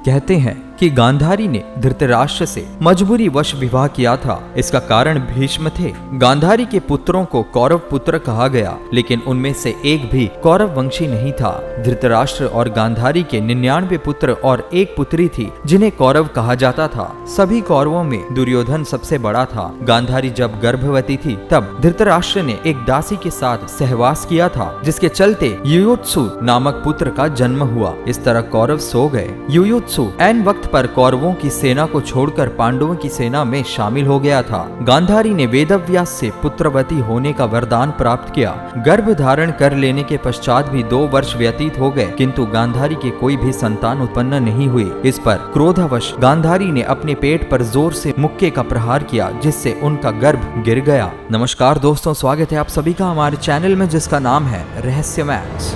कहते हैं कि गांधारी ने धृतराष्ट्र से मजबूरी वश विवाह किया था। इसका कारण भीष्म थे। गांधारी के पुत्रों को कौरव पुत्र कहा गया, लेकिन उनमें से एक भी कौरव वंशी नहीं था। धृतराष्ट्र और गांधारी के 99 पुत्र और एक पुत्री थी, जिन्हें कौरव कहा जाता था। सभी कौरवों में दुर्योधन सबसे बड़ा था। गांधारी जब गर्भवती थी, तब धृतराष्ट्र ने एक दासी के साथ सहवास किया था, जिसके चलते युयुत्सु नामक पुत्र का जन्म हुआ। इस तरह कौरव सो गए। युयुत्सु ऐन वक्त पर कौरवों की सेना को छोड़कर पांडवों की सेना में शामिल हो गया था। गांधारी ने वेदव्यास से पुत्रवती होने का वरदान प्राप्त किया। गर्भ धारण कर लेने के पश्चात भी 2 वर्ष व्यतीत हो गए, किंतु गांधारी के कोई भी संतान उत्पन्न नहीं हुई। इस पर क्रोधवश गांधारी ने अपने पेट पर जोर से मुक्के का प्रहार किया, जिससे उनका गर्भ गिर गया। नमस्कार दोस्तों, स्वागत है आप सभी का हमारे चैनल में, जिसका नाम है रहस्य मैक्स।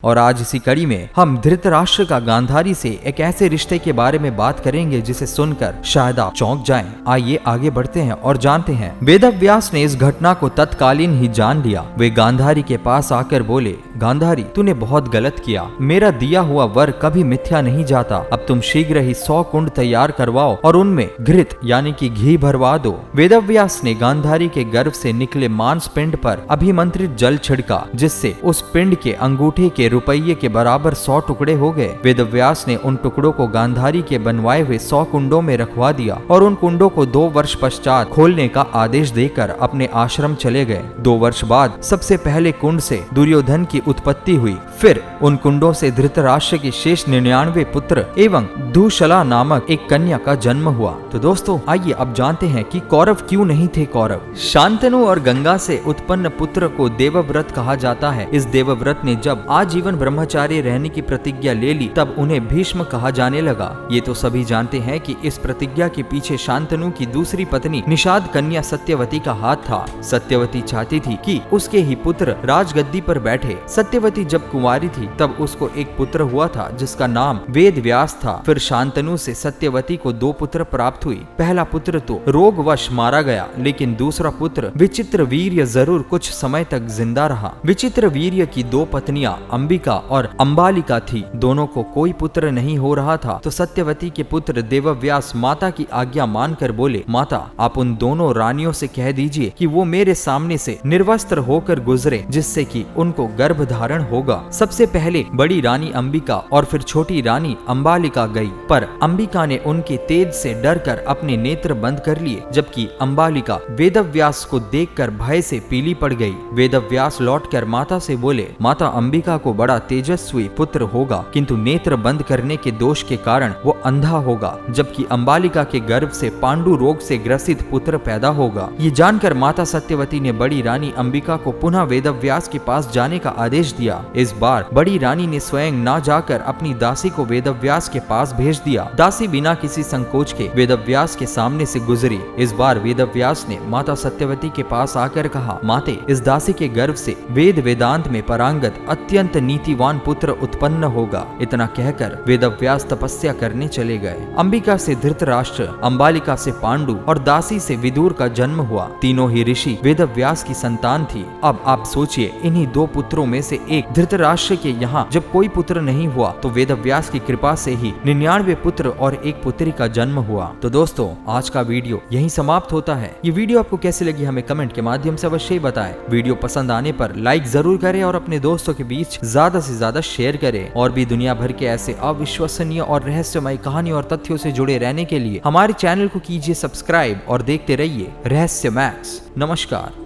और आज इसी कड़ी में हम धृतराष्ट्र का गांधारी से एक ऐसे रिश्ते के बारे में बात करेंगे जिसे सुनकर शायद आप चौंक जाएं। आइए आगे बढ़ते हैं और जानते हैं। वेदव्यास ने इस घटना को तत्कालीन ही जान लिया। वे गांधारी के पास आकर बोले, गांधारी, तूने बहुत गलत किया। मेरा दिया हुआ वर कभी मिथ्या नहीं जाता। अब तुम शीघ्र ही 100 कुंड तैयार करवाओ और उनमें घृत यानी कि घी भरवा दो। वेदव्यास ने गांधारी के गर्भ से निकले मांस पिंड पर अभिमंत्रित जल छिड़का, जिससे उस पिंड के अंगूठे के रुपये के बराबर 100 टुकड़े हो गए। वेदव्यास ने उन टुकड़ों को गांधारी के बनवाए हुए 100 कुंडों में रखवा दिया और उन कुंडों को 2 वर्ष पश्चात खोलने का आदेश देकर अपने आश्रम चले गए। 2 वर्ष बाद सबसे पहले कुंड से दुर्योधन की उत्पत्ति हुई। फिर उन कुंडों से धृतराष्ट्र के शेष 99 पुत्र एवं दुशला नामक एक कन्या का जन्म हुआ। तो दोस्तों, आइए अब जानते हैं कि कौरव क्यों नहीं थे कौरव। शांतनु और गंगा से उत्पन्न पुत्र को देवव्रत कहा जाता है। इस देवव्रत ने जब आजीवन ब्रह्मचारी रहने की प्रतिज्ञा ले ली, तब उन्हें भीष्म कहा जाने लगा। ये तो सभी जानते हैं कि इस प्रतिज्ञा के पीछे शांतनु की दूसरी पत्नी निषाद कन्या सत्यवती का हाथ था। सत्यवती चाहती थी कि उसके ही पुत्र राजगद्दी पर बैठे। सत्यवती जब कुंवारी थी, तब उसको एक पुत्र हुआ था, जिसका नाम वेदव्यास था। फिर शांतनु से सत्यवती को 2 पुत्र प्राप्त हुई। पहला पुत्र तो रोगवश मारा गया, लेकिन दूसरा पुत्र विचित्रवीर्य जरूर कुछ समय तक जिंदा रहा। विचित्रवीर्य की 2 पत्नियां अंबिका और अंबालिका थी। दोनों को कोई पुत्र नहीं हो रहा था, तो सत्यवती के पुत्र देवव्यास माता की आज्ञा मानकर बोले, माता, आप उन दोनों रानियों से कह दीजिए कि वो मेरे सामने से निर्वस्त्र होकर गुजरे, जिससे कि उनको गर्भ धारण होगा। सबसे पहले बड़ी रानी अंबिका और फिर छोटी रानी अंबालिका गई, पर अंबिका ने उनके तेज से डरकर अपने नेत्र बंद कर लिए, जबकि अंबालिका वेदव्यास को देखकर भय से पीली पड़ गई। वेदव्यास लौटकर माता से बोले, माता, अंबिका को बड़ा तेजस्वी पुत्र होगा, किंतु नेत्र बंद करने के दोष के कारण वो अंधा होगा, जबकि अंबालिका के गर्भ से पांडु रोग से ग्रसित पुत्र पैदा होगा। ये जानकर माता सत्यवती ने बड़ी रानी अंबिका को पुनः वेदव्यास के पास जाने का आदेश दिया। इस बार बड़ी रानी ने स्वयं ना जाकर अपनी दासी को वेदव्यास के पास भेज दिया। दासी बिना किसी संकोच के वेदव्यास के सामने से गुजरी। इस बार वेदव्यास ने माता सत्यवती के पास आकर कहा, माते, इस दासी के गर्भ से वेद वेदांत में पारंगत अत्यंत नीतिवान पुत्र उत्पन्न होगा। इतना कहकर वेदव्यास तपस्या करने चले गए। अंबिका से धृतराष्ट्र, अंबालिका से पांडु और दासी से विदुर का जन्म हुआ। तीनों ही ऋषि वेदव्यास की संतान थी। अब आप सोचिए, इन्हीं 2 पुत्रों में से एक धृतराष्ट्र के यहाँ जब कोई पुत्र नहीं हुआ, तो वेदव्यास की कृपा से ही 99 पुत्र और एक पुत्री का जन्म हुआ। तो दोस्तों, आज का वीडियो यहीं समाप्त होता है। ये वीडियो आपको कैसे लगी हमें कमेंट के माध्यम से अवश्य बताएं। वीडियो पसंद आने पर लाइक जरूर करें और अपने दोस्तों के बीच ज्यादा से ज्यादा शेयर करें। और भी दुनिया भर के ऐसे अविश्वसनीय और रहस्यमय कहानी और तथ्यों से जुड़े रहने के लिए हमारे चैनल को कीजिए सब्सक्राइब और देखते रहिए रहस्य मैक्स। नमस्कार।